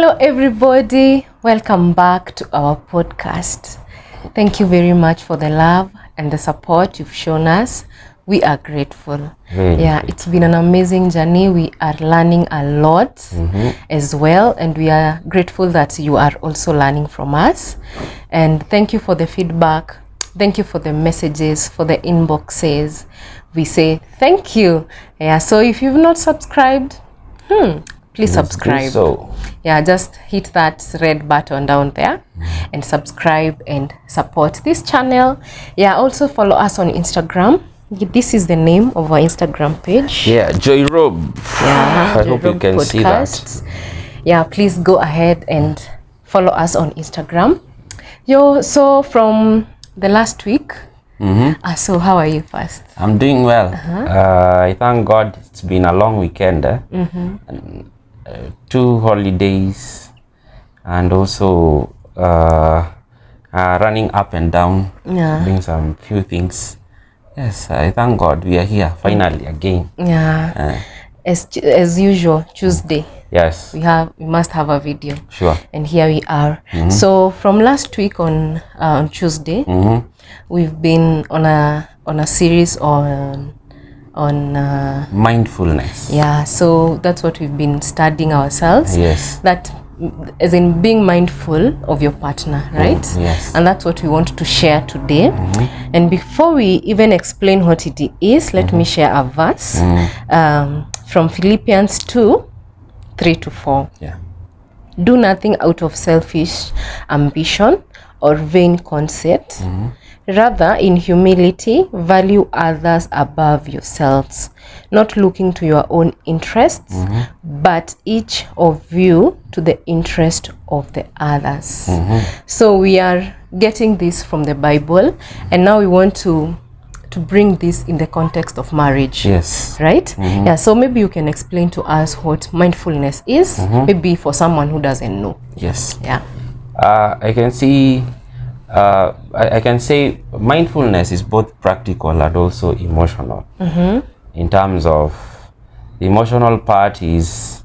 Hello everybody, welcome back to our podcast. Thank you very much for the love and the support you've shown us. We are grateful. It's been an amazing journey. We are learning a lot as well, and we are grateful that you are also learning from us. And thank you for the feedback. Thank you for the messages, for the inboxes. We say thank you. So if you've not subscribed, please subscribe. Just hit that red button down there and subscribe and support this channel. Also follow us on Instagram. This is the name of our Instagram page. Joy Rob. I hope you can see that. Please go ahead and follow us on Instagram. So from the last week, so how are you first? I'm doing well. I thank God it's been a long weekend. And, 2 holidays, and also running up and down, doing some few things. Yes, I thank God we are here finally again. As usual, Tuesday. Yes, we must have a video. Sure. And here we are. So from last week on Tuesday, we've been on a series on mindfulness. So that's what we've been studying ourselves. That as in being mindful of your partner, right? And that's what we want to share today. And before we even explain what it is, let me share a verse from Philippians 2:3-4. Do nothing out of selfish ambition or vain conceit. Rather, in humility, value others above yourselves, not looking to your own interests, but each of you to the interest of the others. So we are getting this from the Bible, and now we want to bring this in the context of marriage. Right? So maybe you can explain to us what mindfulness is, maybe for someone who doesn't know. I can say mindfulness is both practical and also emotional. In terms of the emotional part is,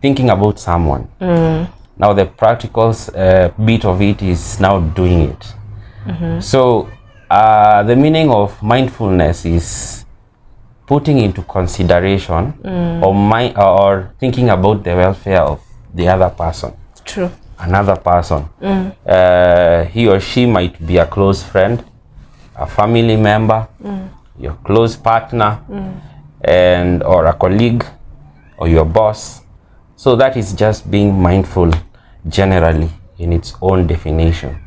thinking about someone. Now the practical bit of it is now doing it. So the meaning of mindfulness is putting into consideration or thinking about the welfare of the other person. Another person. He or she might be a close friend, a family member, your close partner, and or a colleague, or your boss. So that is just being mindful generally in its own definition.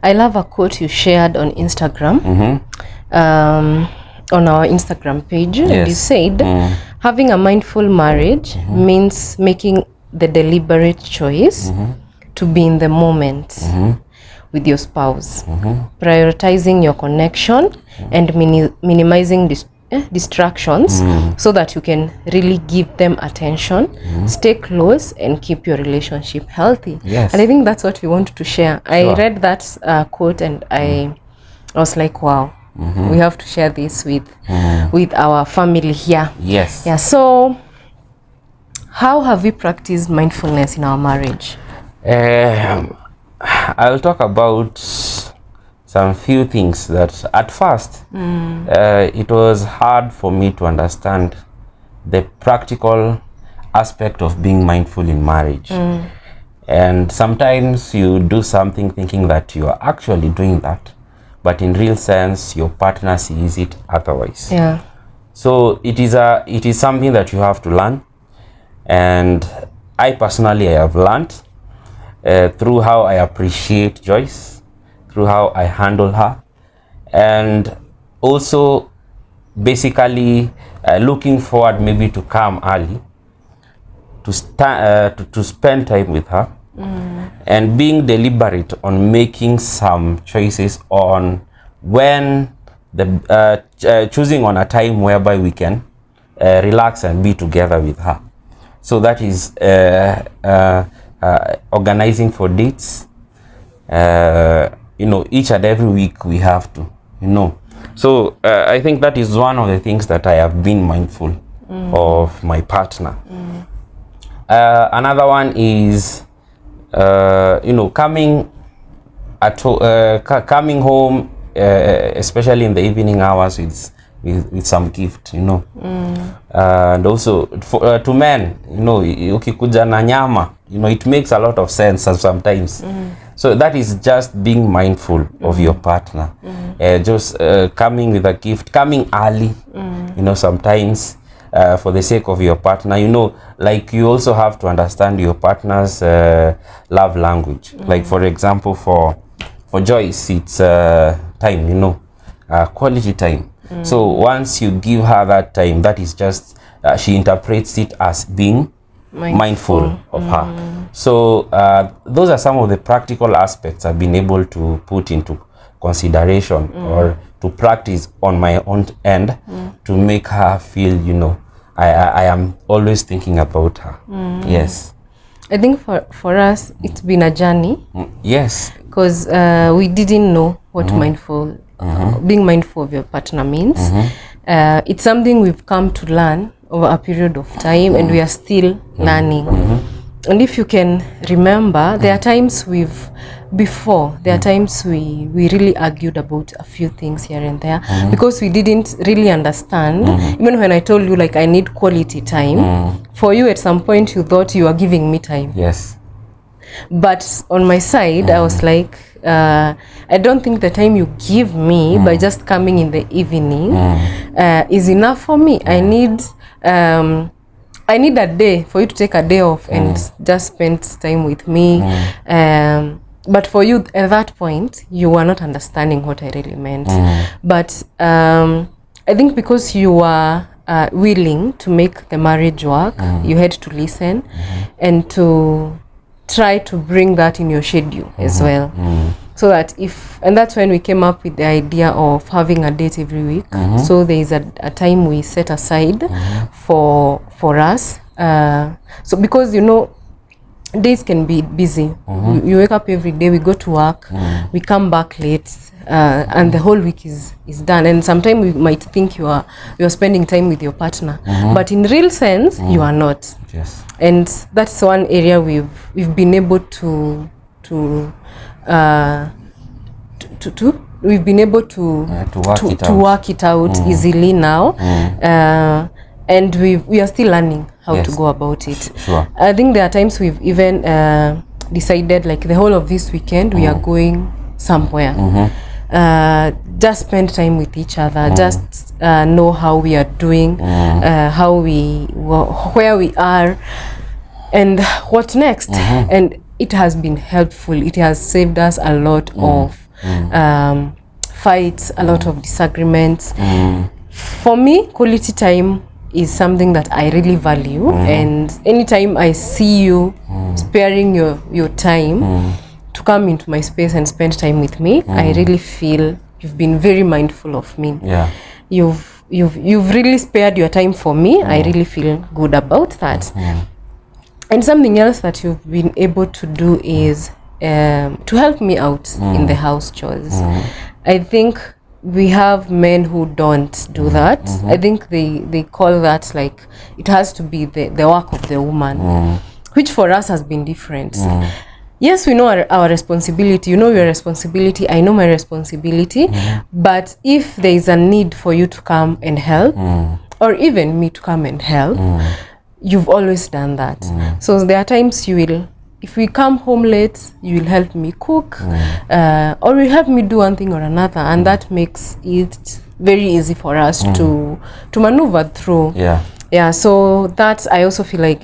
I love a quote you shared on Instagram, on our Instagram page. And you said, having a mindful marriage means making the deliberate choice to be in the moment with your spouse, prioritizing your connection and minimizing distractions so that you can really give them attention, stay close, and keep your relationship healthy. And I think that's what we want to share. I read that quote and I was like, wow, we have to share this with our family here. So how have we practiced mindfulness in our marriage? I'll talk about some few things that at first it was hard for me to understand the practical aspect of being mindful in marriage. And sometimes you do something thinking that you are actually doing that, but in real sense your partner sees it otherwise. So it is something that you have to learn. And I personally have learned through how I appreciate Joyce, through how I handle her, and also basically looking forward maybe to come early to spend time with her, and being deliberate on making some choices on when choosing on a time whereby we can relax and be together with her. So that is organizing for dates. Each and every week we have to, So I think that is one of the things that I have been mindful of my partner. Another one is coming home, especially in the evening hours with some gift, and also to men, ukikuja na nyama, it makes a lot of sense sometimes. So that is just being mindful of your partner. Just coming with a gift, coming early, sometimes for the sake of your partner. Like you also have to understand your partner's love language. Like for example, for Joyce, it's time, quality time. So once you give her that time, that is just she interprets it as being mindful of her. So those are some of the practical aspects I've been able to put into consideration or to practice on my own end to make her feel, I am always thinking about her. Yes. I think for us, it's been a journey. Yes. Because we didn't know what being mindful of your partner means. It's something we've come to learn over a period of time, and we are still learning. And if you can remember, there are times we really argued about a few things here and there because we didn't really understand. Even when I told you, like, I need quality time, for you at some point you thought you were giving me time. Yes. But on my side, I was like, I don't think the time you give me by just coming in the evening is enough for me. I need a day for you to take a day off and just spend time with me. But for you, at that point, you were not understanding what I really meant. But I think because you were willing to make the marriage work, you had to listen and to try to bring that in your schedule as well. So that and that's when we came up with the idea of having a date every week. So there is a time we set aside for us. So because days can be busy. You wake up every day, we go to work, we come back late, and the whole week is done. And sometimes we might think you are spending time with your partner, but in real sense you are not. Yes. And that's one area we've been able to work it out easily now. And we are still learning how to go about it. Sure. I think there are times we've even decided, like, the whole of this weekend we are going somewhere. Just spend time with each other, just know how we are doing, where we are, and what next. And it has been helpful. It has saved us a lot of fights, a lot of disagreements. For me, quality time is something that I really value, and anytime I see you sparing your time to come into my space and spend time with me, I really feel you've been very mindful of me. Yeah. You've really spared your time for me. I really feel good about that. And something else that you've been able to do is to help me out in the house chores. I think we have men who don't do that. I think they call that, like, it has to be the work of the woman, which for us has been different. Yes, we know our responsibility. You know your responsibility. I know my responsibility. But if there is a need for you to come and help, or even me to come and help, you've always done that. So there are times you will, if we come home late, you will help me cook, or you help me do one thing or another, and that makes it very easy for us to maneuver through. Yeah. So that, I also feel like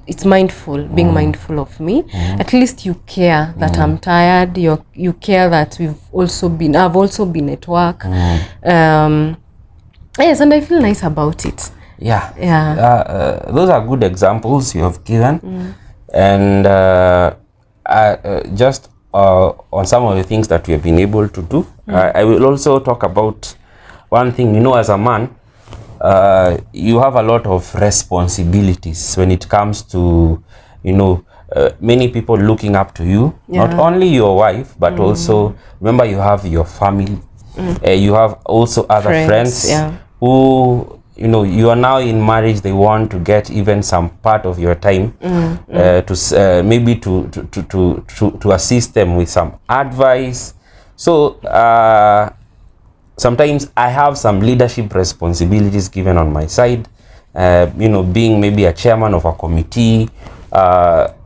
it's mindful, being mindful of me. At least you care that I'm tired. You care that I've also been at work. Yes, and I feel nice about it. Yeah. Those are good examples you have given. And just on some of the things that we have been able to do, I will also talk about one thing. As a man, you have a lot of responsibilities when it comes to, many people looking up to you. Not only your wife, but also, remember, you have your family. You have also other friends who you know, you are now in marriage, they want to get even some part of your time to maybe to assist them with some advice. So sometimes I have some leadership responsibilities given on my side, you know, being maybe a chairman of a committee,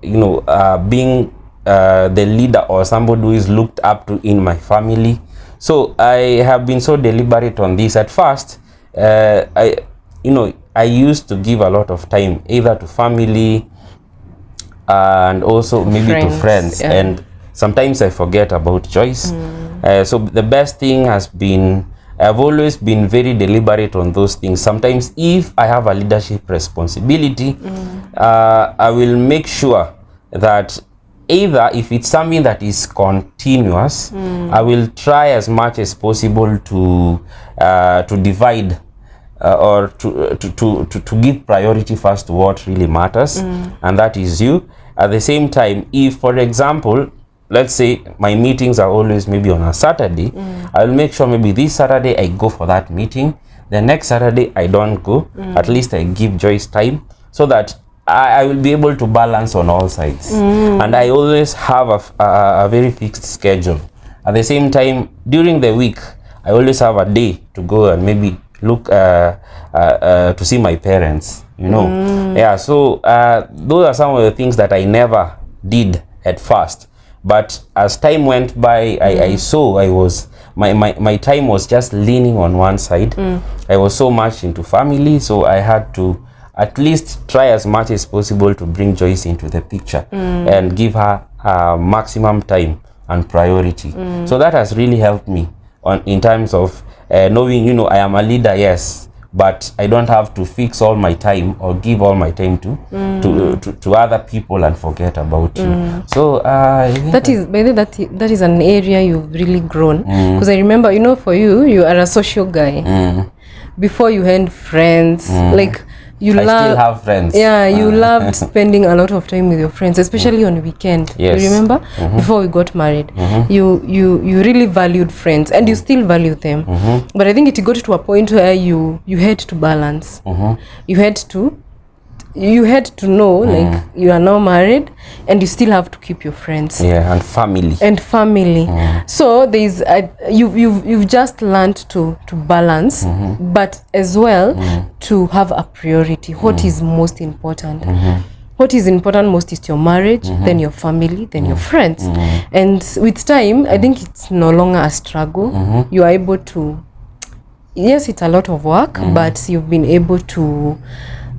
you know, being the leader or somebody who is looked up to in my family. So I have been so deliberate on this. At first, I used to give a lot of time either to family and also maybe to friends, and sometimes I forget about Joyce. So the best thing has been, I've always been very deliberate on those things. Sometimes if I have a leadership responsibility, I will make sure that either if it's something that is continuous, I will try as much as possible to divide or to give priority first to what really matters, and that is you. At the same time, if for example, let's say my meetings are always maybe on a Saturday, I will make sure maybe this Saturday I go for that meeting, the next Saturday I don't go. At least I give Joyce time so that I will be able to balance on all sides. And I always have a very fixed schedule. At the same time, during the week, I always have a day to go and maybe look to see my parents, you know. Yeah, so those are some of the things that I never did at first. But as time went by, I saw my time was just leaning on one side. I was so much into family, so I had to at least try as much as possible to bring Joyce into the picture and give her maximum time and priority. So that has really helped me in terms of knowing, you know, I am a leader, yes, but I don't have to fix all my time or give all my time to other people and forget about you. So that is an area you've really grown, because I remember, you know, for you are a social guy. Before you had friends, like I still have friends. Yeah, you loved spending a lot of time with your friends, especially on weekend. Yes. You remember before we got married, you really valued friends, and you still value them. But I think it got to a point where you had to balance. You had to know, like, you are now married and you still have to keep your friends. Yeah, and family. So there's you've just learned to balance, but as well to have a priority. What is most important? What is important most is your marriage, then your family, then your friends. And with time, I think it's no longer a struggle. You are able to, yes, it's a lot of work, but you've been able to.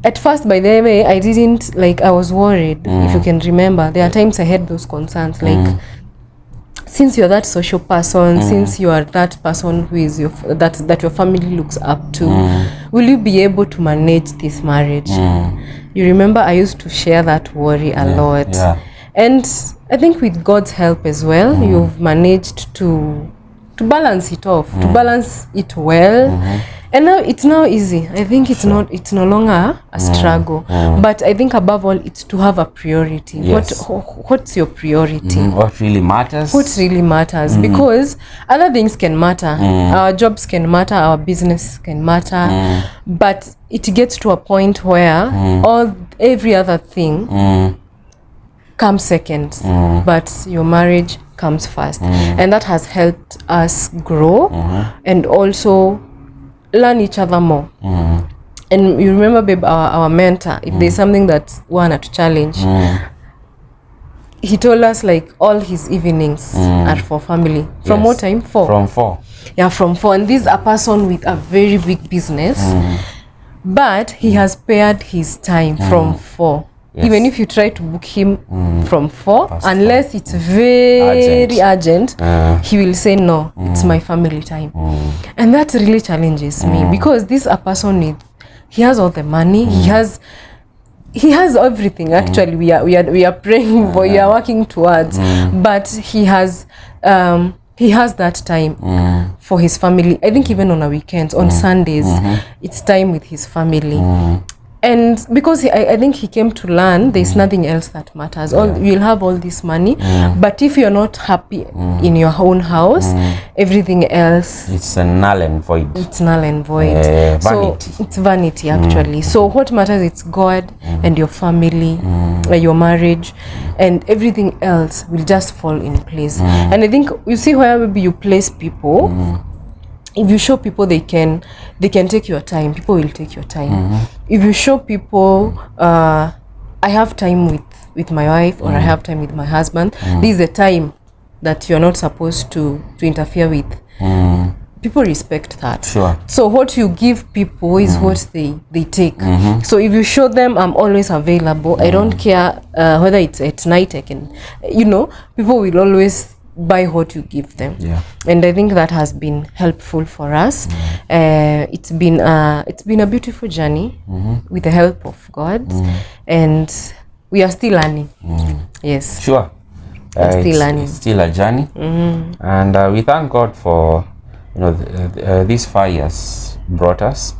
At first, by the way, I was worried. If you can remember, there are times I had those concerns, like, since you're that social person, since you are that person who is that your family looks up to, will you be able to manage this marriage? You remember I used to share that worry a lot. And I think with God's help as well, you've managed to balance it off, to balance it well. And now it's easy. I think it's no longer a struggle. But I think above all, it's to have a priority. Yes. What's your priority? What really matters? What really matters? Because other things can matter. Our jobs can matter. Our business can matter. But it gets to a point where every other thing comes second. But your marriage comes first. And that has helped us grow and also learn each other more. And you remember, babe, our mentor, if there's something that wanted to challenge, he told us, like, all his evenings are for family. From what time? 4. From 4. Yeah, from 4. And this is a person with a very big business, but he has paired his time from 4. Yes. Even if you try to book him from 4, unless it's very urgent, he will say, no, it's my family time. And that really challenges me, because this is a person he has all the money, he has everything. Actually, we are praying for, we are working towards, but he has that time for his family. I think even on a weekends, on Sundays, it's time with his family. And because I think he came to learn there's nothing else that matters. You'll have all this money, but if you're not happy in your own house, everything else, it's a null and void. It's null and void. Vanity. So it's vanity actually. So what matters is God and your family, your marriage, and everything else will just fall in place. And I think you see where maybe you place people. If you show people they can take your time, people will take your time. If you show people I have time with my wife, or I have time with my husband, this is the time that you're not supposed to interfere with. People respect that. Sure. So what you give people is what they take. So if you show them I'm always available, I don't care whether it's at night, I can, people will always buy what you give them. And I think that has been helpful for us. It's been a beautiful journey with the help of God, and we are still learning. Yes, sure. Still learning. It's still a journey, and we thank God for these 5 years brought us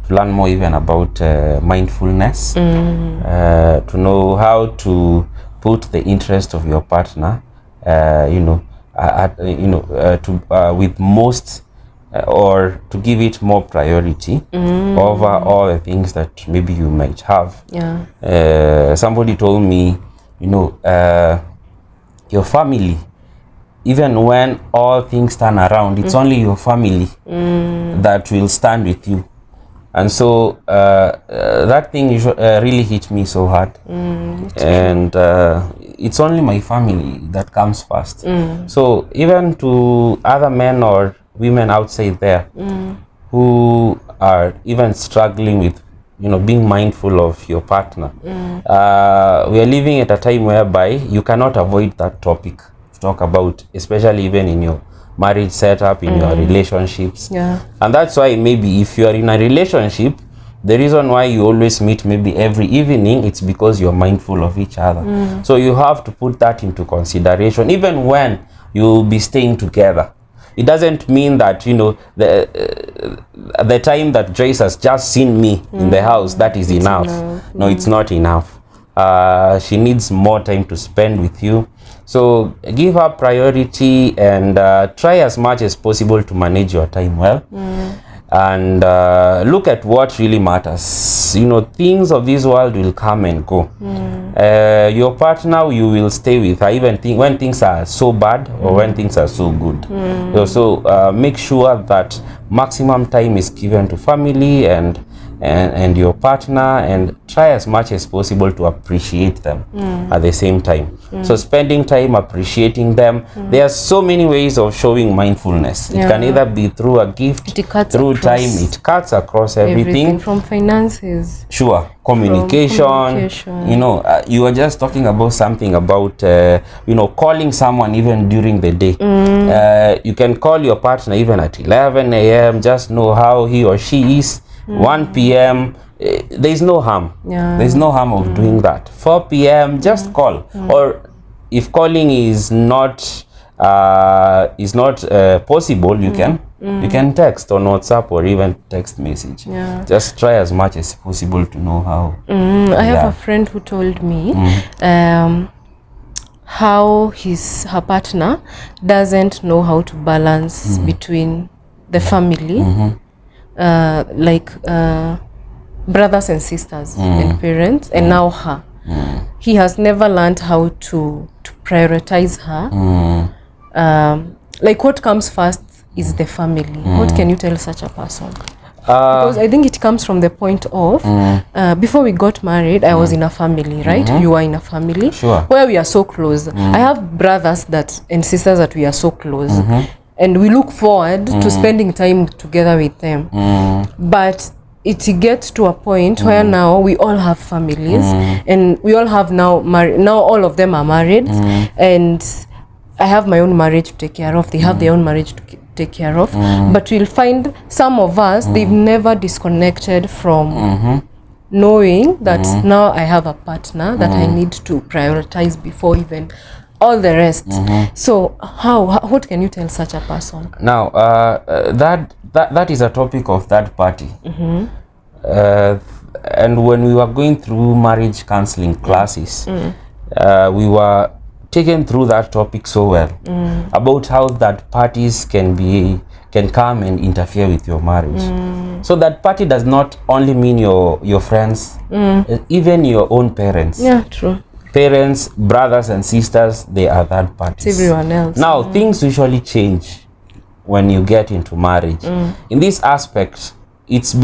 to learn more even about mindfulness, to know how to put the interest of your partner with most or to give it more priority over all the things that maybe you might have. Somebody told me, your family, even when all things turn around, it's only your family that will stand with you. And so that thing really hit me so hard. And it's only my family that comes first. So even to other men or women outside there who are even struggling with being mindful of your partner, we are living at a time whereby you cannot avoid that topic to talk about, especially even in your marriage setup, in your relationships. And that's why maybe if you are in a relationship, the reason why you always meet maybe every evening, it's because you're mindful of each other. So you have to put that into consideration even when you'll be staying together. It doesn't mean that the time that Joyce has just seen me in the house, that is enough. No, it's not enough. She needs more time to spend with you. So give her priority, and try as much as possible to manage your time well. And look at what really matters. Things of this world will come and go. Your partner, you will stay with her even when things are so bad or when things are so good. So make sure that maximum time is given to family and your partner, and try as much as possible to appreciate them at the same time. So spending time appreciating them. There are so many ways of showing mindfulness. It can either be through a gift, through time. It cuts across everything from finances. Sure. Communication. You were just talking about something about calling someone even during the day. You can call your partner even at 11 a.m. just know how he or she is. 1 p.m. There's no harm. There's no harm of doing that. 4 p.m. just call. Or if calling is not possible, you can text on WhatsApp or even text message. Just try as much as possible to know how. I have a friend who told me how her partner doesn't know how to balance between the family, brothers and sisters and parents, and now her. He has never learned how to prioritize her. What comes first is the family. What can you tell such a person? Because I think it comes from the point of before we got married, I was in a family, right? You are in a family where we are so close. I have brothers and sisters that we are so close, and we look forward to spending time together with them. But it gets to a point where now we all have families, and we all have now all of them are married, and I have my own marriage to take care of. They have their own marriage to take care of. But we'll find some of us, they've never disconnected from knowing that now I have a partner that I need to prioritize before even all the rest. So what can you tell such a person? Now that is a topic of third party. and when we were going through marriage counseling classes, we were taken through that topic so well, about how that parties can come and interfere with your marriage. So that party does not only mean your friends, even your own parents. Yeah, true. Parents, brothers and sisters, they are third parties. It's everyone else. Now, things usually change when you get into marriage. In this aspect, it's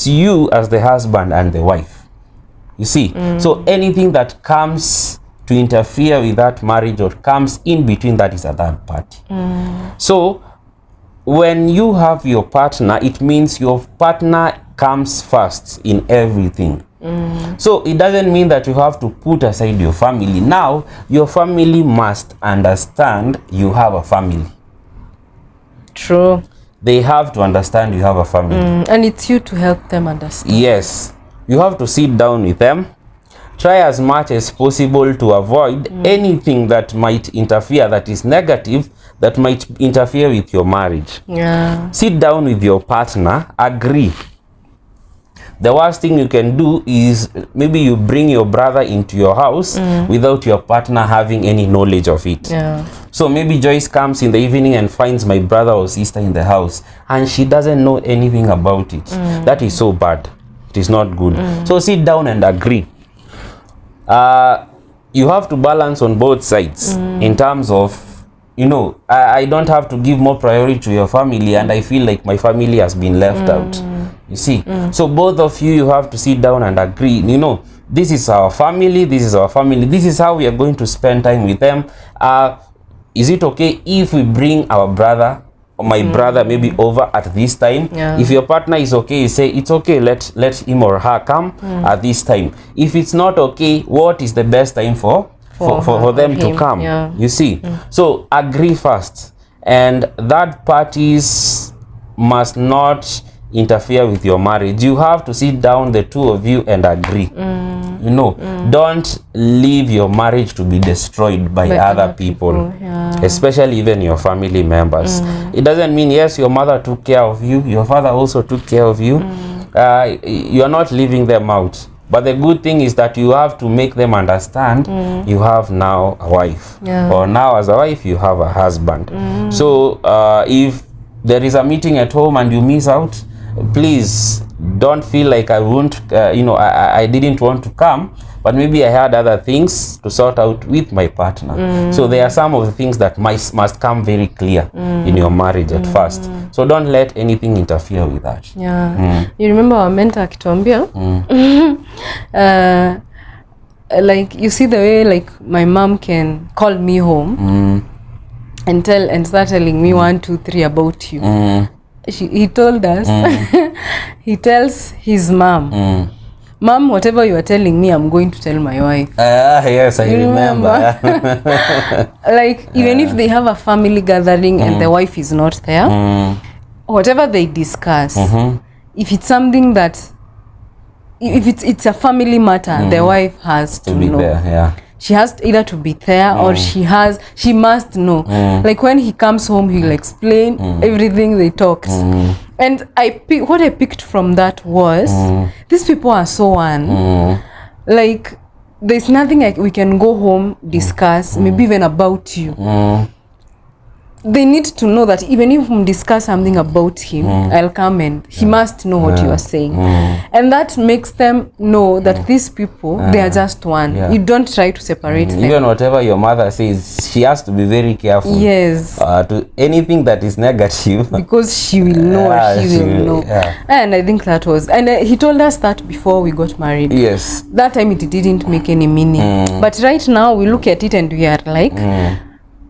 you as the husband and the wife. You see? So anything that comes to interfere with that marriage or comes in between, that is a third party. So when you have your partner, it means your partner comes first in everything. So it doesn't mean that you have to put aside your family. Now, your family must understand you have a family. True. They have to understand you have a family. And it's you to help them understand. Yes. You have to sit down with them. Try as much as possible to avoid anything that might interfere, that is negative, that might interfere with your marriage. Yeah. Sit down with your partner, agree. The worst thing you can do is maybe you bring your brother into your house without your partner having any knowledge of it. Yeah. So maybe Joyce comes in the evening and finds my brother or sister in the house and she doesn't know anything about it. That is so bad. It is not good. So sit down and agree. You have to balance on both sides in terms of, you know, I don't have to give more priority to your family and I feel like my family has been left out. You see? So both of you have to sit down and agree, you know, this is our family, this is our family, this is how we are going to spend time with them. Is it okay if we bring our brother or my brother maybe over at this time? If your partner is okay, you say it's okay, let him or her come at this time. If it's not okay, what is the best time for them to come? You see? So agree first, and that parties must not interfere with your marriage. You have to sit down, the two of you, and agree. You know, don't leave your marriage to be destroyed by other people. Especially even your family members. It doesn't mean, yes, your mother took care of you, your father also took care of you. You are not leaving them out. But the good thing is that you have to make them understand you have now a wife. Or now as a wife, you have a husband. So if there is a meeting at home and you miss out, please don't feel like I won't, I didn't want to come, but maybe I had other things to sort out with my partner. So there are some of the things that must come very clear in your marriage at first. So don't let anything interfere with that. You remember our mentor akituambia, like you see the way like my mom can call me home and start telling me 1, 2, 3 about you. He told us, he tells his mom, Mom, whatever you are telling me, I'm going to tell my wife. Yes, I remember. Like, even if they have a family gathering and the wife is not there, whatever they discuss, if it's something that, if it's a family matter, the wife has to be know. There, She has either to be there or she must know. Like when he comes home, he'll explain everything they talked. And what I picked from that was, these people are so one. Like, there's nothing like we can go home, discuss, maybe even about you. They need to know that even if we discuss something about him, I'll come and he must know what you are saying. And that makes them know that these people, they are just one. You don't try to separate them. Even whatever your mother says, she has to be very careful. Yes. To anything that is negative. Because she will know, she will know. And I think that was, and he told us that before we got married. Yes. That time it didn't make any meaning. But right now we look at it and we are like,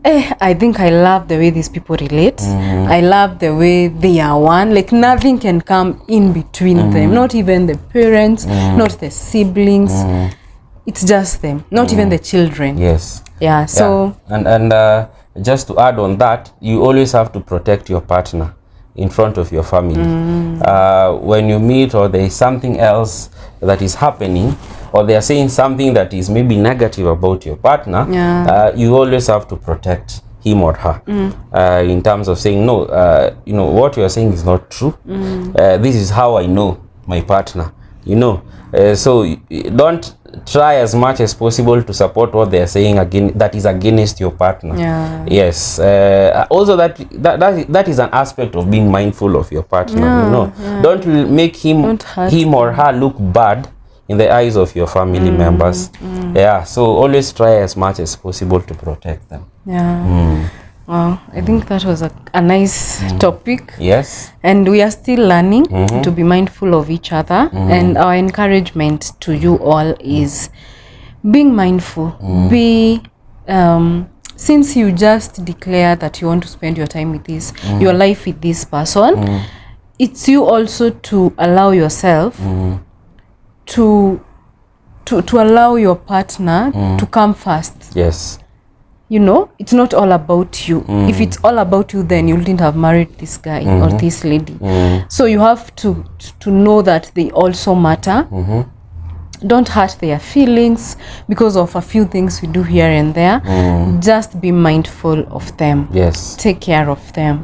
I think I love the way these people relate. I love the way they are one. Like nothing can come in between them. Not even the parents, not the siblings. It's just them. Not even the children. Yes. Yeah. So. And just to add on that, you always have to protect your partner in front of your family. When you meet or there is something else that is happening, or they are saying something that is maybe negative about your partner, you always have to protect him or her in terms of saying, no, what you are saying is not true. This is how I know my partner. you know. So don't try as much as possible to support what they're saying again that is against your partner. Yes. Also that is an aspect of being mindful of your partner, you know. Don't make him or her look bad in the eyes of your family members. So always try as much as possible to protect them. Wow, I think that was a nice topic. Yes. And we are still learning to be mindful of each other. And our encouragement to you all is being mindful. Be, since you just declare that you want to spend your time with this, your life with this person, it's you also to allow yourself to allow your partner to come first. Yes. You know, it's not all about you. If it's all about you, then you wouldn't have married this guy or this lady. So you have to know that they also matter. Don't hurt their feelings because of a few things we do here and there. Just be mindful of them. Yes. Take care of them.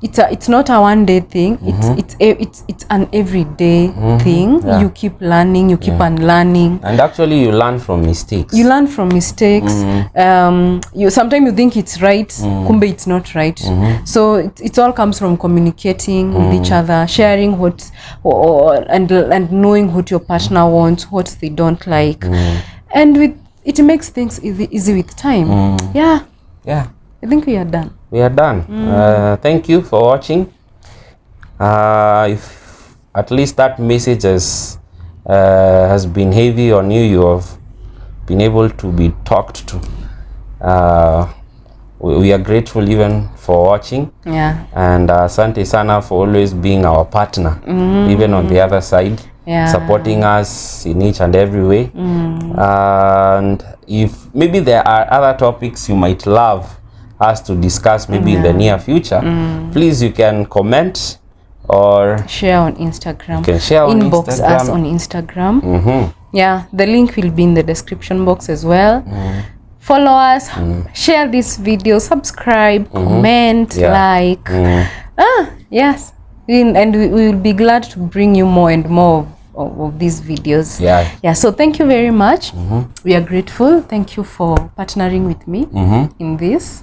It's not a one-day thing. It's an everyday thing. You keep learning. You keep unlearning. And actually, you learn from mistakes. You learn from mistakes. Sometimes you think it's right, kumbe it's not right. So it all comes from communicating with each other, sharing and knowing what your partner wants, what they don't like, and it makes things easy with time. Yeah. I think we are done. Thank you for watching. If at least that message has been heavy on you, you have been able to be talked to. We are grateful even for watching. And asante sana for always being our partner, even on the other side, supporting us in each and every way. And if maybe there are other topics you might love us to discuss maybe in the near future, please, you can comment or share on Instagram. You can share on Inbox Instagram. us on Instagram. The link will be in the description box as well. Follow us, share this video, subscribe, comment, like. Yes. And we will be glad to bring you more and more of these videos. So thank you very much. We are grateful. Thank you for partnering with me in this.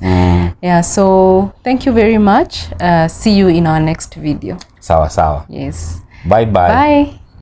So thank you very much. See you in our next video. Sawa sawa. Yes. Bye. Bye.